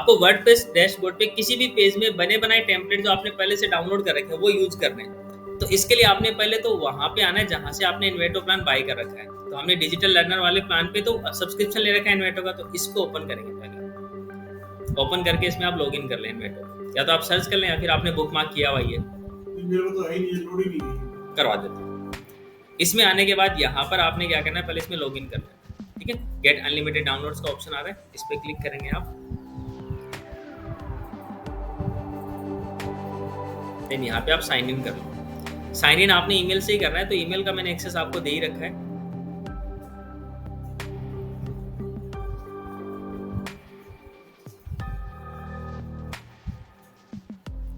आपको WordPress dashboard पे किसी भी पेज में बने बनाए टेम्पलेट जो आपने पहले से डाउनलोड कर रखे हैं वो यूज करने हैं। तो इसके लिए आपने पहले तो वहां पे आना है जहां से आपने इन्वेटो प्लान बाय कर रखा है। तो हमने डिजिटल लर्नर वाले प्लान पे तो सब्सक्रिप्शन ले रखा है इन्वेटो का, तो इसको ओपन करेंगे। पहले ओपन करके इसमें आप लॉगिन कर लें इन्वेटो, या तो आप सर्च कर लें या फिर आपने बुक मार्क किया हुआ है, मेरे को तो है नहीं, लोड ही नहीं करवा देते हैं। इसमें आने के बाद यहाँ पर आपने क्या करना है, पहले इसमें लॉगिन करना है। ठीक है, गेट अनलिमिटेड डाउनलोड्स का ऑप्शन आ रहा है, इस पर क्लिक करेंगे आप। देन यहाँ पे आप साइन इन कर लो। साइन इन आपने ईमेल से ही करना है, तो ईमेल का मैंने एक्सेस आपको दे ही रखा है।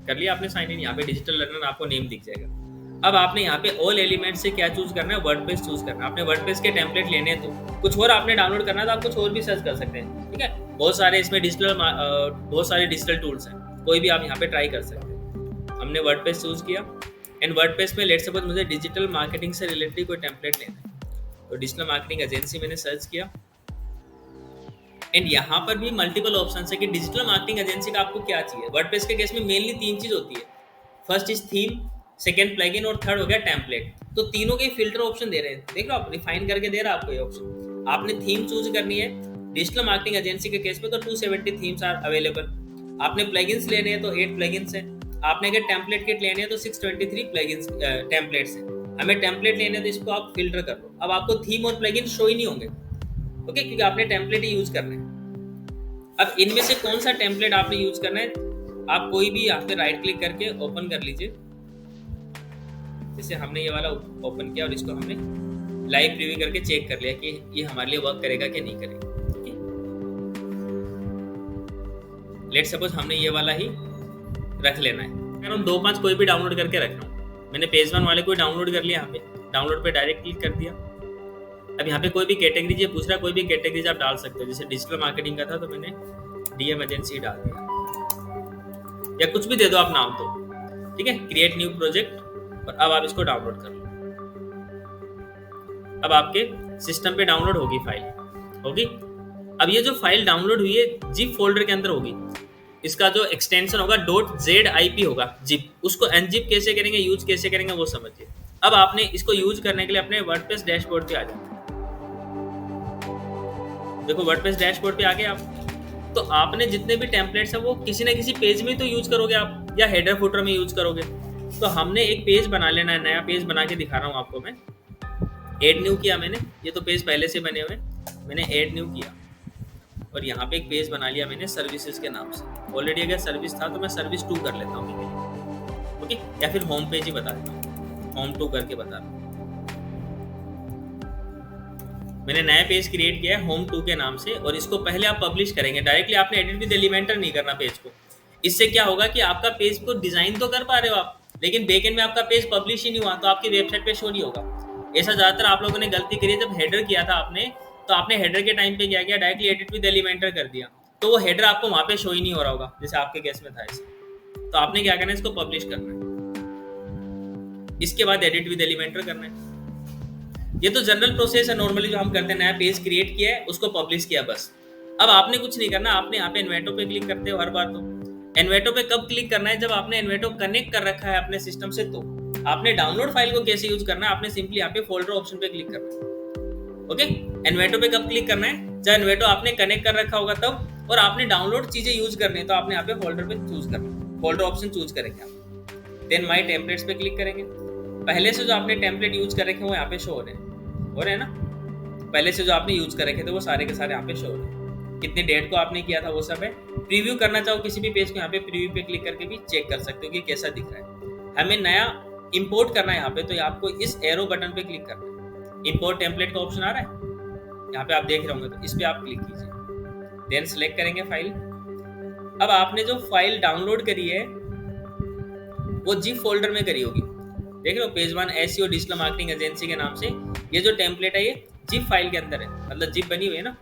कर लिया आपने साइन इन। यहाँ पे डिजिटल लर्नर आपको नेम दिख जाएगा। अब आपने यहाँ पे ऑल एलिमेंट से क्या चूज करना है, वर्डप्रेस चूज करना है। आपने वर्डप्रेस के टेम्पलेट लेने हैं, तो कुछ और आपने डाउनलोड करना है तो आप कुछ और भी सर्च कर सकते हैं। ठीक है, बहुत सारे इसमें बहुत सारे डिजिटल टूल्स हैं, कोई भी आप यहाँ पे ट्राई कर सकते हैं। हमने वर्डप्रेस चूज किया एंड वर्डप्रेस में लेट्स सपोज मुझे डिजिटल मार्केटिंग से रिलेटेड कोई टेम्पलेट लेना है, तो डिजिटल मार्केटिंग एजेंसी मैंने सर्च किया एंड यहाँ पर भी मल्टीपल ऑप्शन है कि डिजिटल मार्केटिंग एजेंसी का आपको क्या चाहिए। वर्डप्रेस के केस में मेनली 3 चीज होती है। First is theme, second plugin और थर्ड हो गया टेम्पलेट। तो तीनों के फिल्टर ऑप्शन दे रहे हैं, देख लो आप, रिफाइन करके दे रहा है आपको ये ऑप्शन। आपने थीम चूज करनी है, डिजिटल मार्केटिंग एजेंसी के केस में तो 270 थीम्स आर अवेलेबल। आपने प्लगइन्स लेने हैं तो 8 प्लगइन्स हैं। आपने अगर टेम्पलेट किट लेने हैं तो 623 प्लगइन्स टेम्पलेट्स हैं। हमें टेम्पलेट लेने हैं तो इसको आप फिल्टर कर लो। अब आपको थीम और प्लगइन शो ही नहीं होंगे, ओके, क्योंकि आपने टेम्पलेट ही यूज करना है। अब इनमें से कौन सा टेम्पलेट आपने यूज करना है, आप कोई भी यहाँ पे राइट क्लिक करके ओपन कर लीजिए। जैसे हमने ये वाला ओपन किया और इसको हमने लाइव प्रीव्यू करके चेक कर लिया कि ये हमारे लिए वर्क करेगा कि नहीं करेगा। लेट्स सपोज हमने ये वाला ही रख लेना है। अगर हम 2-5 कोई भी डाउनलोड करके रख रहा हूँ, मैंने पेज 1 वाले को डाउनलोड कर लिया। यहाँ पे डाउनलोड पे डायरेक्ट क्लिक कर दिया। अब यहाँ पे कोई भी कैटेगरी पूछ रहा है, कोई भी कैटेगरीज आप डाल सकते हो। जैसे डिजिटल मार्केटिंग का था तो मैंने डीएम एजेंसी डाल दिया, या कुछ भी दे दो आप नाम तो। ठीक है, क्रिएट न्यू प्रोजेक्ट, और अब आप इसको डाउनलोड कर लो। अब आपके सिस्टम पे डाउनलोड होगी फाइल, होगी। अब ये जो फाइल डाउनलोड हुई है जिप फोल्डर के अंदर होगी। इसका जो एक्सटेंशन होगा .zip होगा, जिप। उसको अनजिप कैसे करेंगे, यूज कैसे करेंगे वो समझिए। अब आपने इसको यूज करने के लिए अपने वर्डप्रेस डैशबोर्ड पे आ जाना। देखो वर्डप्रेस डैशबोर्ड पे आ गए आप, तो आपने जितने भी टेम्पलेट्स हैं वो किसी ना किसी पेज में तो यूज करोगे आप, या हेडर फुटर में यूज करोगे। तो हमने एक पेज बना लेना है, नया पेज बना के दिखा रहा हूँ आपको मैं। ऐड न्यू किया मैंने, ये तो पेज पहले से बने हुए, मैंने ऐड न्यू किया और यहाँ पे एक पेज बना लिया मैंने सर्विसेज के नाम से। ऑलरेडी अगर सर्विस था तो मैं सर्विस 2 कर लेता हूँ, ओके, या फिर होम पेज ही बता देता हूँ, होम 2 करके बता रहा हूँ। मैंने नया पेज क्रिएट किया है होम 2 के नाम से, और इसको पहले आप पब्लिश करेंगे डायरेक्टली। आपने एडिट विद एलिमेंटर नहीं करना पेज को। इससे क्या होगा कि आपका पेज को डिजाइन तो कर पा रहे हो आप, लेकिन बैकएंड में आपका पेज पब्लिश ही नहीं हुआ, तो आपकी वेबसाइट पे शो नहीं होगा। ऐसा ज्यादातर आप लोगों ने गलती करी है। जब हेडर किया था आपने, तो आपने हेडर के टाइम पे क्या किया, डायरेक्टली एडिट विद एलिमेंटर कर दिया, तो वो हेडर आपको वहां पे शो ही नहीं हो रहा होगा, जैसे आपके केस में था ऐसे। तो आपने क्या करना है, इसको पब्लिश करना है, इसके बाद एडिट विद एलिमेंटर करना है। ये तो जनरल प्रोसेस है नॉर्मली जो हम करते हैं। नया पेज क्रिएट किया है, उसको पब्लिश किया, बस। अब आपने कुछ नहीं करना। आपने यहाँ पे इन्वेटो पे क्लिक करते हो हर बार। तो इन्वेटो पे कब क्लिक करना है, जब आपने इन्वेटो कनेक्ट कर रखा है अपने सिस्टम से। तो आपने डाउनलोड फाइल को कैसे यूज करना है, आपने सिंपली यहाँ पे फोल्डर ऑप्शन पे क्लिक करना है, ओके। इन्वेटो पे कब क्लिक करना है, जब इन्वेटो आपने कनेक्ट कर रखा होगा तब, और आपने डाउनलोड चीजें यूज करनी है, तो आपने यहाँ पे फोल्डर पे चूज करना है, फोल्डर ऑप्शन चूज करेंगे आप। देन माई टेम्पलेट्स पे क्लिक करेंगे। पहले से जो आपने टेम्पलेट यूज कर रखे हैं वो यहाँ पे शो हो रहे हैं ना। पहले से जो आपने यूज कर रखे थे वो सारे के सारे यहाँ पे शो हो रहे हैं। कितने डेट को आपने किया था वो सब है। प्रीव्यू करना चाहो किसी भी पेज को, यहाँ पे प्रीव्यू पे क्लिक करके भी चेक कर सकते हो कि कैसा दिख रहा है। हमें नया इंपोर्ट करना है यहाँ पे, तो आपको इस एरो बटन पे क्लिक करना है। इंपोर्ट टेम्पलेट का ऑप्शन आ रहा है यहाँ पे, आप देख रहे होंगे, तो इस पे आप क्लिक कीजिए। देन सिलेक्ट करेंगे फाइल। अब आपने जो फाइल डाउनलोड करी है वो जिप फोल्डर में करी होगी, देख रहे हो, page 1 SEO digital marketing agency के नाम से। ये जो टेम्पलेट है ये जिप फाइल के अंदर है, मतलब जिप बनी हुई है ना।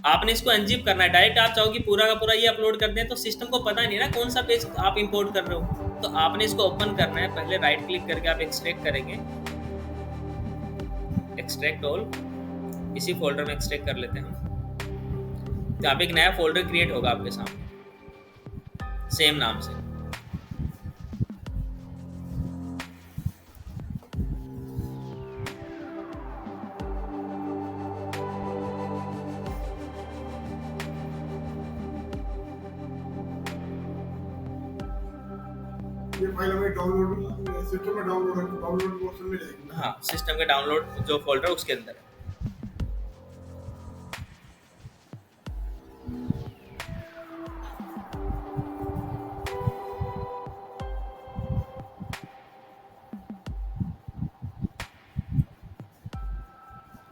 आपने इसको अनजिप करना है। डायरेक्ट आप चाहो कि पूरा का पूरा ये अपलोड कर दें, तो सिस्टम को पता नहीं ना कौन सा पेज आप इंपोर्ट कर रहे हो। तो आपने इसको ओपन करना है। पहले राइट क्लिक करके आप एक्सट्रैक्ट करेंगे, एक्सट्रैक्ट ऑल, इसी फोल्डर में एक्सट्रैक्ट कर लेते हैं हम। तो आप एक नया फोल्डर क्रिएट होगा आपके सामने, सेम नाम से। ये फाइल हमें डाउनलोड सिस्टम में डाउनलोड ऑप्शन में जाएगी। हाँ, सिस्टम के डाउनलोड जो फोल्डर उसके अंदर है।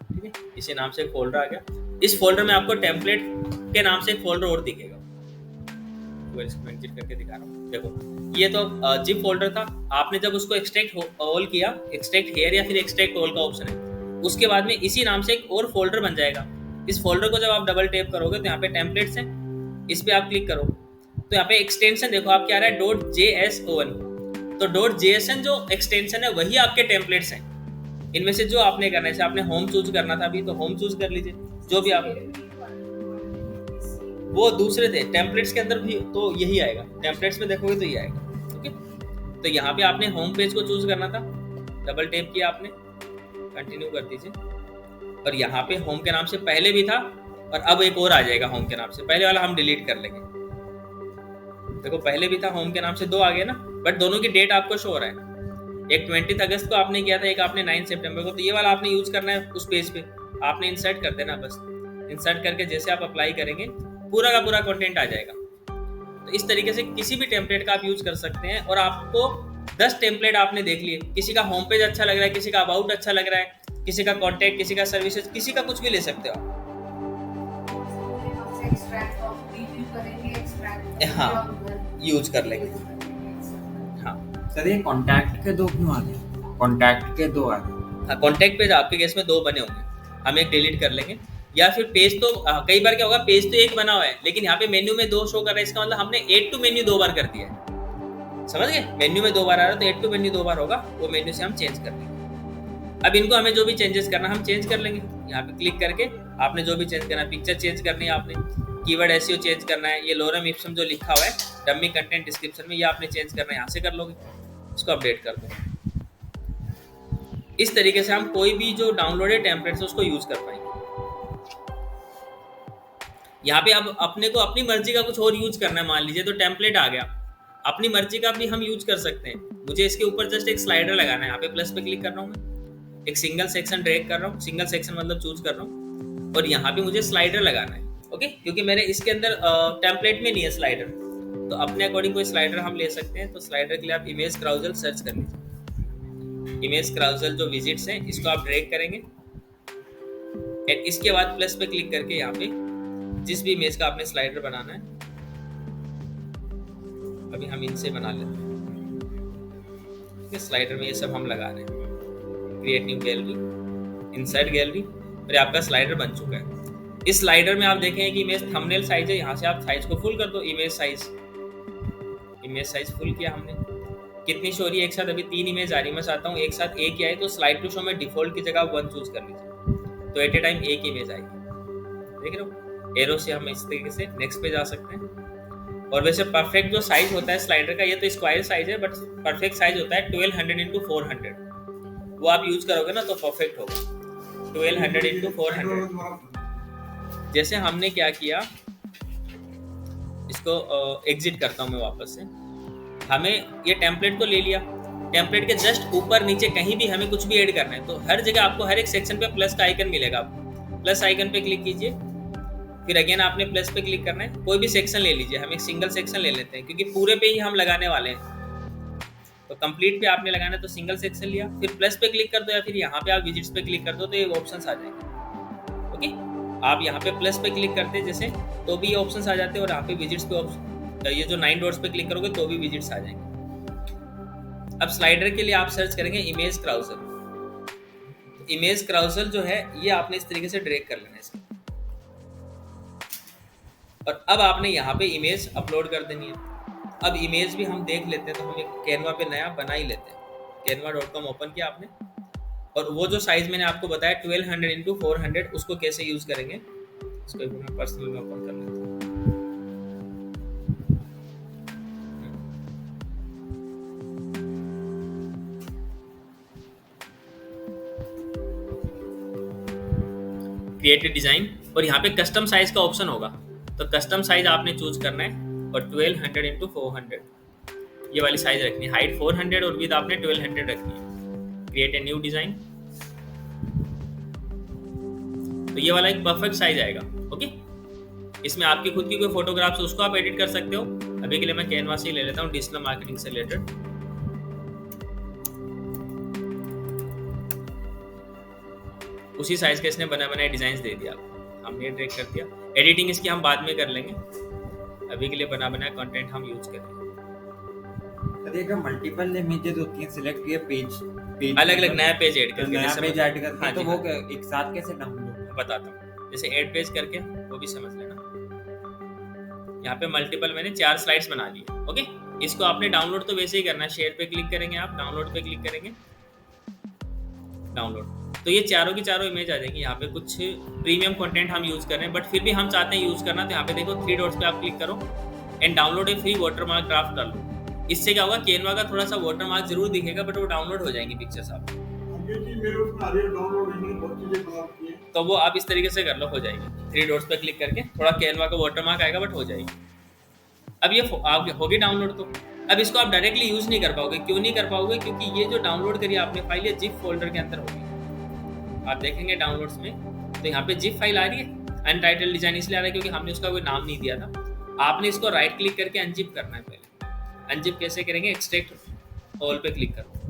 ठीक है, इसी नाम से एक फोल्डर आ गया। इस फोल्डर में आपको टेम्पलेट के नाम से एक फोल्डर और दिखेगा, इसको एग्जिट करके दिखा रहा हूँ। देखो ये तो जिप फोल्डर था, आपने जब उसको एक्सट्रैक्ट ऑल किया, एक्सट्रैक्ट हेयर या फिर एक्सट्रैक्ट ऑल का ऑप्शन है, उसके बाद में इसी नाम से एक और फोल्डर बन जाएगा। इस फोल्डर को जब आप डबल टैप करोगे तो यहाँ पे टेम्पलेट्स हैं, इस पे आप क्लिक करो तो यहाँ पे एक्सटेंशन देखो आप क्या आ रहा है .json। तो .json जो एक्सटेंशन है वही आपके टेम्पलेट्स हैं। इनमें से जो आपने करना है, जैसे आपने होम चूज करना था अभी, तो होम चूज कर लीजिए जो भी आप, वो दूसरे थे टेम्पलेट्स के अंदर भी, तो यही आएगा। टेम्पलेट्स में देखोगे तो ये आएगा। ओके, तो यहाँ पे आपने होम पेज को चूज करना था, डबल टैप किया आपने, कंटिन्यू कर दीजिए। और यहाँ पे होम के नाम से पहले भी था और अब एक और आ जाएगा होम के नाम से, पहले वाला हम डिलीट कर लेंगे। देखो पहले भी था होम के नाम से, दो आ गए ना, बट दोनों की डेट आपको शो हो रहा है। एक 20 अगस्त को आपने किया था, एक आपने 9 सितंबर को। तो ये वाला आपने यूज करना है उस पेज पे, आपने इंसर्ट कर देना बस। इंसर्ट करके जैसे आप अप्लाई करेंगे पूरा का पूरा कंटेंट आ जाएगा। तो इस तरीके से किसी भी टेम्पलेट का आप यूज कर सकते हैं। और आपको 10 टेम्पलेट आपने देख लिए, किसी का होम पेज अच्छा लग रहा है, किसी का अबाउट अच्छा लग रहा है, किसी का कॉन्टैक्ट, किसी का सर्विसेज, किसी का कुछ भी ले सकते हो आप। हाँ, यूज कर लेंगे। हाँ सर ये कॉन्टैक्ट के दो क्यों आ गए? कॉन्टैक्ट के दो आ गए। हाँ, कॉन्टैक्ट पेज आपके केस में 2 बने होंगे, हम एक डिलीट कर लेंगे। या फिर पेज तो कई बार क्या होगा, पेज तो एक बना हुआ है लेकिन यहाँ पे मेन्यू में 2 शो कर रहा है, इसका मतलब हमने एड टू मेन्यू 2 बार कर दिया है। समझ गए? मेन्यू में 2 बार आ रहा है तो एड टू मेन्यू 2 बार होगा, वो मेन्यू से हम चेंज कर लेंगे। अब इनको हमें जो भी चेंजेस करना हम चेंज कर लेंगे। यहाँ पे क्लिक करके आपने जो भी चेंज करना है, पिक्चर चेंज करनी है आपने, कीवर्ड एसईओ चेंज करना है, ये लोरम इप्सम जो लिखा हुआ है डमी कंटेंट डिस्क्रिप्शन में, ये आपने चेंज करना है, यहाँ से कर लोगे। इसको अपडेट कर दो। इस तरीके से हम कोई भी जो डाउनलोडेड टेम्पलेट्स है उसको यूज कर पाएंगे। यहाँ पे अब अपने को अपनी मर्जी का कुछ और यूज करना है, मान लीजिए तो टेम्पलेट आ गया, अपनी मर्जी का भी हम यूज कर सकते हैं। मुझे इसके ऊपर जस्ट एक स्लाइडर लगाना है, यहाँ पे प्लस पे क्लिक कर रहा हूँ मैं, एक सिंगल सेक्शन ड्रैग कर रहा हूँ, सिंगल सेक्शन मतलब चूज कर रहा हूँ, और यहाँ पे मुझे स्लाइडर लगाना है। ओके, क्योंकि मेरे इसके अंदर टेम्पलेट में नहीं है स्लाइडर, तो अपने अकॉर्डिंग कोई स्लाइडर हम ले सकते हैं। तो स्लाइडर के लिए आप इमेज क्राउजल सर्च कर लीजिए। इमेज क्राउजल जो विजिट्स हैं इसको आप ड्रैग करेंगे, एंड इसके बाद प्लस पे क्लिक करके यहाँ पे जिस भी इमेज का आपने स्लाइडर बनाना है, अभी हम इनसे बना लेते हैं। ठीक है, स्लाइडर में ये सब हम लगा रहे हैं। Create new gallery, insert gallery, और आपका स्लाइडर बन चुका है। इस स्लाइडर में आप देखेंगे कि इमेज थंबनेल साइज है, यहाँ से आप साइज को फुल कर दो। इमेज साइज फुल किया हमने। कितनी शो रही है एक साथ? अभी 3 इमेज आ रही है। मैं चाहता हूँ एक साथ एक ही आए, तो स्लाइड टू शो में डिफॉल्ट की जगह 1 चूज कर लीजिए, तो एट ए टाइम एक इमेज आएगी। देख रहे हो, एरो से हम इस तरीके से नेक्स्ट पे जा सकते हैं। और वैसे परफेक्ट जो साइज होता है स्लाइडर का, ये तो स्क्वायर साइज है, बट परफेक्ट साइज होता है 1200 इंटू 400। वो आप यूज करोगे ना तो परफेक्ट होगा 1200 इंटू 400। जैसे हमने क्या किया, इसको एग्जिट करता हूँ मैं वापस से। हमें ये टेम्पलेट तो ले लिया, टेम्पलेट के जस्ट ऊपर नीचे कहीं भी हमें कुछ भी ऐड करना है, तो हर जगह आपको हर एक सेक्शन पे प्लस का आइकन मिलेगा। आपको प्लस आइकन पे क्लिक कीजिए, फिर अगेन आपने प्लस पे क्लिक करना है। कोई भी सेक्शन ले लीजिए, हम एक सिंगल सेक्शन ले लेते हैं क्योंकि पूरे पे ही हम लगाने वाले हैं। तो कंप्लीट पे आपने लगाना है तो सिंगल सेक्शन लिया, फिर प्लस पे क्लिक कर दो या फिर यहाँ पे आप विजिट्स पे क्लिक कर दो तो ये ऑप्शंस आ जाएंगे। ओके, आप यहाँ पे प्लस पे क्लिक करते हैं जैसे, तो भी ये ऑप्शंस आ जाते हैं, और यहाँ पे विजिट्स पे ये जो 9 डॉट्स पे क्लिक करोगे तो भी विजिट्स आ जाएंगे। अब स्लाइडर के लिए आप सर्च करेंगे इमेज क्राउजल। इमेज क्राउजल जो है ये आपने इस तरीके से ड्रैग कर लेना है इसको, और अब आपने यहाँ पे इमेज अपलोड कर देनी है। अब इमेज भी हम देख लेते हैं, तो हम एक कैनवा पे नया बना ही लेते हैं। canva.com ओपन किया आपने, और वो जो साइज मैंने आपको बताया 1200 इंटू 400, उसको कैसे यूज करेंगे, इसको मैं पर्सनल में ओपन कर लेता हूँ। क्रिएट डिजाइन, और यहाँ पे कस्टम साइज का ऑप्शन होगा, तो कस्टम साइज आपने चूज करना है और 1200 इंटू 400 ये वाली साइज रखनी है। हाइट 400 और विड्थ आपने 1200 रखनी है। क्रिएट ए न्यू डिजाइन, तो ये वाला एक परफेक्ट साइज आएगा। ओके, इसमें आपकी खुद की कोई फोटोग्राफ्स उसको आप एडिट कर सकते हो। अभी के लिए मैं कैनवा से ही ले लेता हूँ, डिजिटल मार्केटिंग से रिलेटेड। उसी साइज का इसने बना बनाए डिजाइन दे दिया, हमने ड्रैग कर दिया। एडिटिंग इसकी हम बाद में कर लेंगे, अभी के लिए बना बनाया कंटेंट हम यूज करेंगे। देखो मल्टीपल इमेजेस होती हैं, सिलेक्ट किया पेज अलग अलग नया पेज ऐड करके, नया पेज ऐड करके, हाँ तो जी, वो हाँ। एक साथ कैसे डाउनलोड? बताता हूँ, जैसे ऐड पेज करके वो भी समझ लेना। यहाँ पे मल्टीपल मैंने 4 स्लाइड्स बना लिए। ओके, इसको आपने डाउनलोड तो वैसे ही करना है, शेयर पे क्लिक करेंगे आप, डाउनलोड पे क्लिक करेंगे, डाउनलोड, तो ये चारों की चारों इमेज आ जाएंगी। यहाँ पे कुछ प्रीमियम कंटेंट हम यूज कर रहे हैं, बट फिर भी हम चाहते हैं यूज करना, तो यहाँ पे देखो 3 डॉट्स पे आप क्लिक करो and download A free watermark draft कर लो। इससे क्या होगा, कैनवा का थोड़ा सा वाटरमार्क जरूर दिखेगा, बट वो डाउनलोड हो जाएंगी पिक्चर्स आप, ये चीज मेरे उसमें आ रही है, डाउनलोड नहीं, बहुत चीजें खराब की है। तो वो आप इस तरीके से कर लो, हो जाएगी। 3 डॉट्स पे क्लिक करके थोड़ा कैनवा का वाटरमार्क आएगा, बट हो जाएगी। अब ये होगी डाउनलोड, तो अब इसको आप डायरेक्टली यूज नहीं कर पाओगे। क्यों नहीं कर पाओगे? क्योंकि ये जो डाउनलोड करी आपने फाइल, ये जिप फोल्डर के अंदर होगी। आप देखेंगे डाउनलोड्स में, तो यहाँ पे जिप फाइल आ रही है, अनटाइटल्ड डिजाइन इसलिए आ रहा है क्योंकि हमने उसका कोई नाम नहीं दिया था। आपने इसको राइट क्लिक करके अनजिप करना है। पहले अनजिप कैसे करेंगे, एक्सट्रैक्ट ऑल पे क्लिक करो,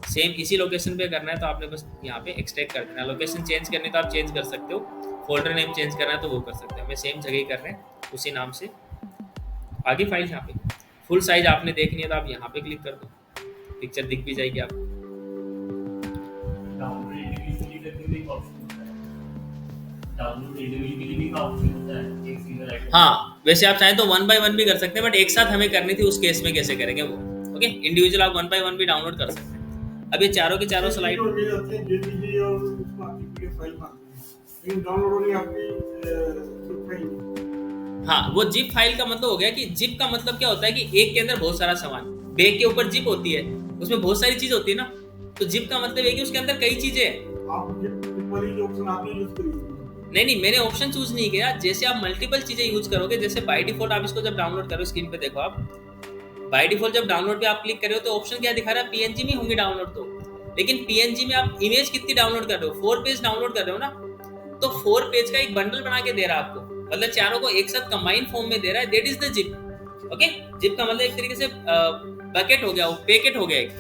सेम इसी लोकेशन पे करना है, तो आपने बस यहाँ पे एक्सट्रैक्ट कर देना। लोकेशन चेंज करनी तो आप चेंज कर सकते हो, फोल्डर नेम चेंज करना है तो वो कर सकते हो। हमें सेम जगह ही कर रहे हैं, उसी नाम से। आगे फाइल यहाँ पे फुल साइज आपने देखनी है, तो आप यहाँ पे क्लिक कर दो, पिक्चर दिख भी जाएगी आपको। हाँ, वैसे आप चाहें तो 1 बाय 1 भी कर सकते हैं, बट एक साथ हमें करनी थी, उस केस में कैसे करेंगे वो। ओके, इंडिविजुअल आप 1 बाय 1 भी डाउनलोड कर सकते हैं। अब ये चारों की चारों स्लाइड जेपीजी और उसमें आपकी पीडीएफ फाइल में आती है, लेकिन डाउनलोड होनी आपकी जिप फाइल में। हाँ, वो जिप फाइल का मतलब हो गया कि जिप का मतलब क्या होता है कि एक के अंदर बहुत सारा सामान, बैग के ऊपर जिप होती है, उसमें बहुत सारी चीज होती है ना, तो जिप का मतलब है कि उसके अंदर कई चीजें हैं। आप जिप वाली जो ऑप्शन आपने यूज करी, नहीं, मैंने ऑप्शन चूज नहीं किया। जैसे आप मल्टीपल चीजें यूज करोगे, जैसे बाय डिफॉल्ट आप इसको जब डाउनलोड करो, स्क्रीन पे देखो आप, बाय डिफॉल्ट जब डाउनलोड पे आप क्लिक कर रहे हो तो ऑप्शन क्या दिखा रहा है, पीएनजी में होंगे डाउनलोड, तो लेकिन पीएनजी में आप इमेज कितनी डाउनलोड कर रहे हो, 4 पेज डाउनलोड कर रहे हो ना, तो 4 पेज का एक बंडल बना के दे रहा है आपको, मतलब चारों को एक साथ कंबाइन फॉर्म में दे रहा है। That is the zip. Okay, zip का मतलब एक तरीके से बकेट हो गया, वो पैकेट हो गया एक।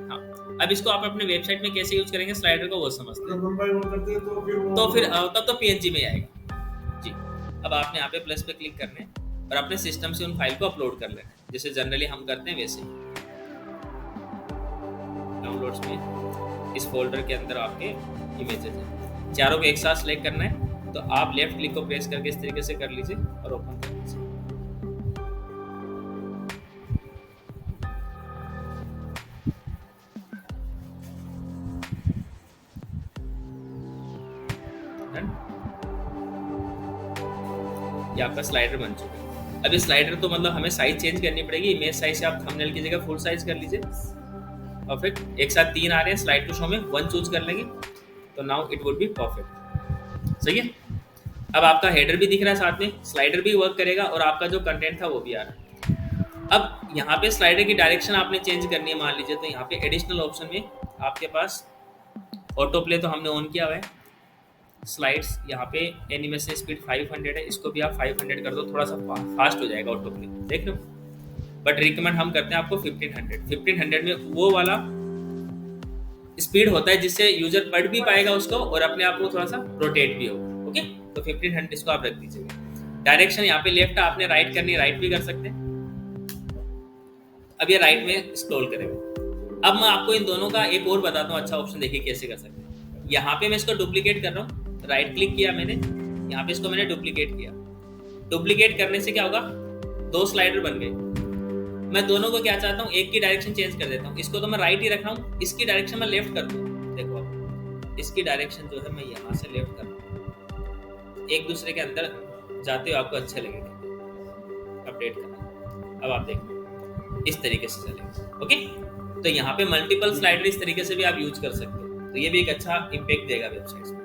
हाँ, अब इसको आप अपने वेबसाइट में कैसे यूज करेंगे स्लाइडर को, वो समझते हैं। तो फिर तब तो पीएनजी में आएगा जी। अब आपने यहाँ पे प्लस पे क्लिक करना है और अपने सिस्टम से उन फाइल को अपलोड कर लेना है, जैसे जनरली हम करते हैं वैसे ही। डाउनलोड्स में इस फोल्डर के अंदर आपके इमेजेस हैं, चारों को एक साथ सेलेक्ट करना है, तो आप लेफ्ट क्लिक को प्रेस करके इस तरीके से कर लीजिए और ओपन कर लीजिए। ये आपका स्लाइडर बन चुका है। अब इस स्लाइडर तो मतलब हमें साइज चेंज करनी पड़ेगी। इमेज साइज से आप थंबनेल की जगह फुल साइज कर लीजिए। परफेक्ट, एक साथ 3 आ रहे हैं स्लाइड टू शो में, 1 चूज कर लेंगे तो now it would be perfect. सही है। अब आपका हेडर भी दिख रहा है साथ में, स्लाइडर भी वर्क करेगा और आपका जो कंटेंट था वो भी आ रहा है। अब यहाँ पे स्लाइडर की डायरेक्शन आपने चेंज करनी है, मान लीजिए, तो यहाँ पे एडिशनल ऑप्शन में आपके पास ऑटो प्ले तो हमने ऑन किया हुआ है। स्लाइड्स यहाँ पे एनिमेशन स्पीड 500 है, इसको भी आप 500 कर दो, थोड़ा सा फास्ट हो जाएगा ऑटो प्ले, देख लो। बट रिकमेंड हम करते हैं आपको 1500 में वो वाला स्पीड होता है जिससे यूजर पढ़ भी पाएगा उसको और अपने आप को थोड़ा सा रोटेट भी होगा। ओके, तो 1500 इसको आप रख दीजिएगा। डायरेक्शन यहाँ पे लेफ्ट आपने राइट करनी है, राइट भी कर सकते हैं। अब ये राइट में स्क्रॉल करेगा। अब मैं आपको इन दोनों का एक और बताता हूँ अच्छा ऑप्शन, देखिए कैसे कर सकते हैं। यहाँ पे मैं इसको डुप्लीकेट कर रहा हूँ, राइट क्लिक किया मैंने, यहाँ पे इसको मैंने डुप्लीकेट किया। डुप्लीकेट करने से क्या होगा, 2 स्लाइडर बन गए। मैं दोनों को क्या चाहता हूँ, एक की डायरेक्शन चेंज कर देता हूँ। इसको तो मैं राइट ही रख रहा हूँ, इसकी डायरेक्शन मैं लेफ्ट कर दूँ। देखो अब इसकी डायरेक्शन जो है मैं यहाँ से लेफ्ट कर दूँ, एक दूसरे के अंदर जाते हुए आपको अच्छे लगेंगे। अपडेट करना, अब आप देखो इस तरीके से चलेगा। ओके, तो यहाँ पे मल्टीपल स्लाइडर इस तरीके से भी आप यूज कर सकते हो, तो ये भी एक अच्छा इम्पैक्ट देगा वेबसाइट में।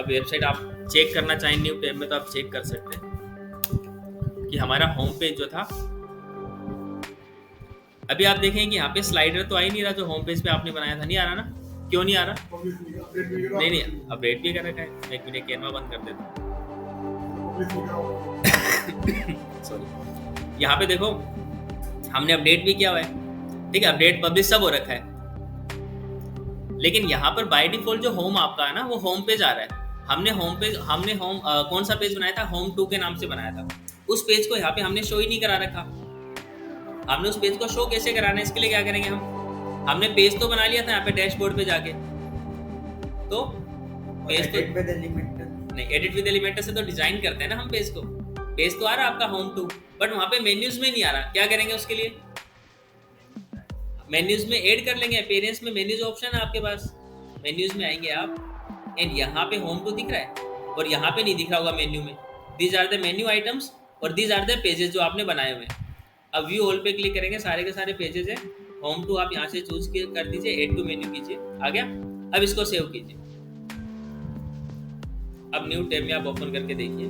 अब वेबसाइट आप चेक करना चाहें न्यू टैब में तो आप चेक कर सकते हैं कि हमारा होम पेज जो था, अभी आप देखें कि यहाँ पे स्लाइडर तो आ ही नहीं रहा जो होम पेज पे आपने बनाया था, नहीं आ रहा ना? क्यों नहीं आ रहा? पब्लिश नहीं करा, अपडेट नहीं करा, नहीं अपडेट भी कर रखा है। एक मिनट कैनवा बंद कर देता पब्लिश नहीं करा। सॉरी, यहाँ पे देखो हमने अपडेट भी किया हुआ है, ठीक है, अपडेट पब्लिश सब हो रखा है, लेकिन यहाँ पर बाय डिफॉल्ट जो होम आपका है ना वो होम पेज आ रहा है। हमने होम कौन सा पेज बनाया था? होम 2 के नाम से बनाया था। उस पेज को यहाँ पे हमने शो ही नहीं करा रखा। हमने उस पेज को शो कैसे कराना है, इसके लिए क्या करेंगे हमने पेज तो बना लिया था यहाँ पे डैशबोर्ड पे जाके, तो पेज तो नहीं, एडिट विद एलिमेंटर से तो डिजाइन करते हैं ना हम पेज को। पेज तो आ रहा है आपका होम 2, बट वहाँ पे मेन्यूज में नहीं आ रहा। क्या करेंगे उसके लिए? मेन्यूज में ऐड कर लेंगे। अपीयरेंस में मेन्यूज ऑप्शन है आपके पास, मेन्यूज में आएंगे आप एंड यहाँ पे होम 2 दिख रहा है और यहाँ पे नहीं दिख रहा होगा मेन्यू में। These are the menu items और दीज आर द पेजेस जो आपने बनाए हुए हैं। अब व्यू ऑल पे क्लिक करेंगे, सारे के सारे पेजेस है। होम 2 आप यहाँ से चूज कर दीजिए, ऐड टू मेन्यू कीजिए, आ गया। अब इसको सेव कीजिए। अब न्यू टैब में आप ओपन करके देखिए,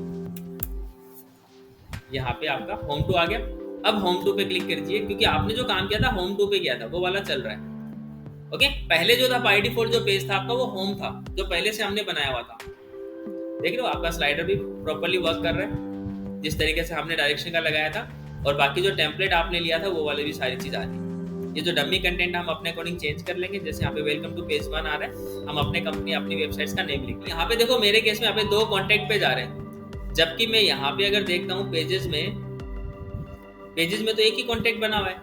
यहाँ पे आपका होम 2 आ गया। अब होम 2 पे क्लिक करिए, क्योंकि आपने जो काम किया था होम 2 पे किया था वो वाला चल रहा है। ओके, पहले जो था बाय डिफॉल्ट जो पेज था आपका वो होम था, जो पहले से हमने बनाया हुआ था। देख रहे हो आपका स्लाइडर भी प्रॉपर्ली वर्क कर रहा है जिस तरीके से हमने डायरेक्शन का लगाया था, और बाकी जो टेम्पलेट आपने लिया था वो वाले भी सारी चीज आ रही है। ये जो डमी कंटेंट हम अपने अकॉर्डिंग चेंज कर लेंगे, जैसे यहाँ पे वेलकम टू पेज 1 आ रहा है, हम अपने कंपनी अपनी वेबसाइट्स का नेम लिख लेंगे। यहाँ पे देखो मेरे केस में यहाँ पे 2 कॉन्टेक्ट पेज आ रहे हैं, जबकि मैं यहाँ पे अगर देखता हूँ पेजेस में तो एक ही कॉन्टेक्ट बना हुआ है।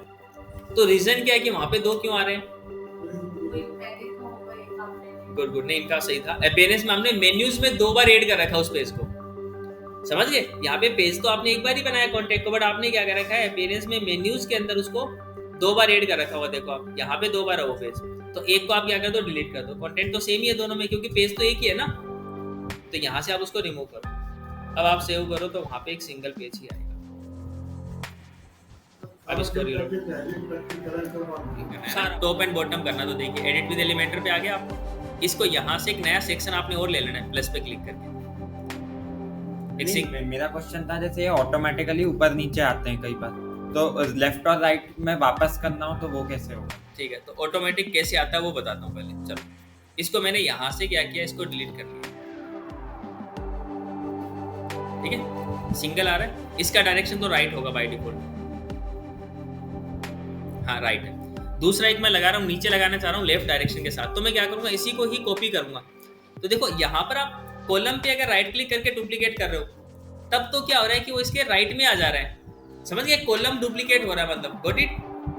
तो रीजन क्या है कि वहां पे 2 क्यों आ रहे हैं? गुड, नहीं इनका सही था। अपीयरेंस में हमने मेन्यूज में 2 बार ऐड कर रखा उस पेज को, समझ गए? यहाँ पे पेज तो आपने एक बार ही बनाया कॉन्टेक्ट को, बट आपने क्या कर रखा है अपीयरेंस में मेन्यूज के अंदर उसको 2 बार ऐड कर रखा हुआ। देखो आप यहाँ पे 2 बार है वो पेज, तो एक को आप क्या कर दो, डिलीट कर दो। कंटेंट तो सेम ही है दोनों में, क्योंकि पेज तो एक ही है ना, तो यहाँ से आप उसको रिमूव करो। अब आप सेव करो तो वहां पे एक सिंगल पेज ही आएगा। अब इसको रीलोड टॉप एंड बॉटम करना, तो देखिए एडिट विद एलिमेंटर पे आ गया आपको। इसको यहाँ से एक नया सेक्शन आपने और ले लेना है, प्लस पे क्लिक करके। मेरा क्वेश्चन था, जैसे ऑटोमेटिकली ऊपर नीचे आते हैं कई बार, तो लेफ्ट और राइट में वापस करना हो तो वो कैसे होगा? ठीक है, तो ऑटोमेटिक कैसे आता है वो बताता हूँ पहले। चलो, इसको मैंने यहाँ से क्या किया, इसको डिलीट कर लिया, ठीक है। सिंगल आ रहा है, इसका डायरेक्शन तो राइट होगा बाय डिफॉल्ट, हाँ राइट है। दूसरा एक मैं लगा रहा हूँ, नीचे लगाना चाह रहा हूँ लेफ्ट डायरेक्शन के साथ, तो मैं क्या करूँगा, इसी को ही कॉपी करूँगा। तो देखो यहाँ पर आप कॉलम पे अगर राइट क्लिक करके डुप्लीकेट कर रहे हो, तब तो क्या हो रहा है कि वो इसके राइट में आ जा रहा है, समझ गए? कॉलम डुप्लीकेट हो रहा है, मतलब गॉट इट।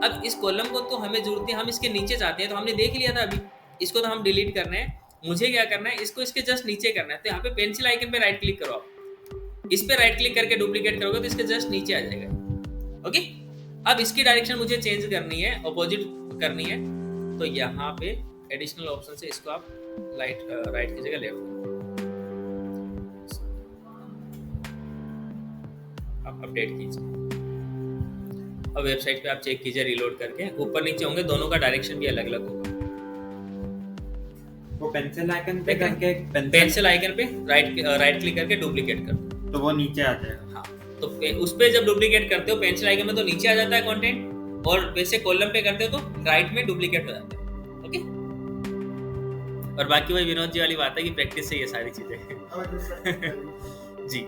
अब इस कॉलम को तो हमें जरूरत है, हम इसके नीचे चाहते हैं, तो हमने देख लिया था अभी, इसको तो हम डिलीट करना है। मुझे क्या करना है, इसको इसके जस्ट नीचे करना है। तो यहाँ पे पेंसिल आइकन पे राइट क्लिक करो आप, इस पे राइट क्लिक करके डुप्लीकेट करोगे तो इसके जस्ट नीचे आ जाएगा। ओके, अब इसकी डायरेक्शन मुझे चेंज करनी है, अपोजिट करनी है, तो यहाँ पे एडिशनल ऑप्शन से इसको आप राइट की जगह लेफ्ट आप अपडेट कीजिए। अब वेबसाइट पे आप चेक कीजिए रिलोड करके, ऊपर नीचे होंगे, दोनों का डायरेक्शन भी अलग अलग होगा। वो पेंसिल आइकन पे करके पेंसिल आइकन पे राइट क्लिक करके डुप्लीकेट कर, तो वो नीचे आ जाएगा। हाँ, तो उस पे जब डुप्लीकेट करते हो पेंसिल आइकन में तो नीचे आ जाता है कंटेंट, और वैसे कॉलम पे करते हो तो राइट में डुप्लीकेट हो जाता है। ओके, और बाकी वही विनोद जी वाली बात है कि प्रैक्टिस से ये सारी चीजें जी।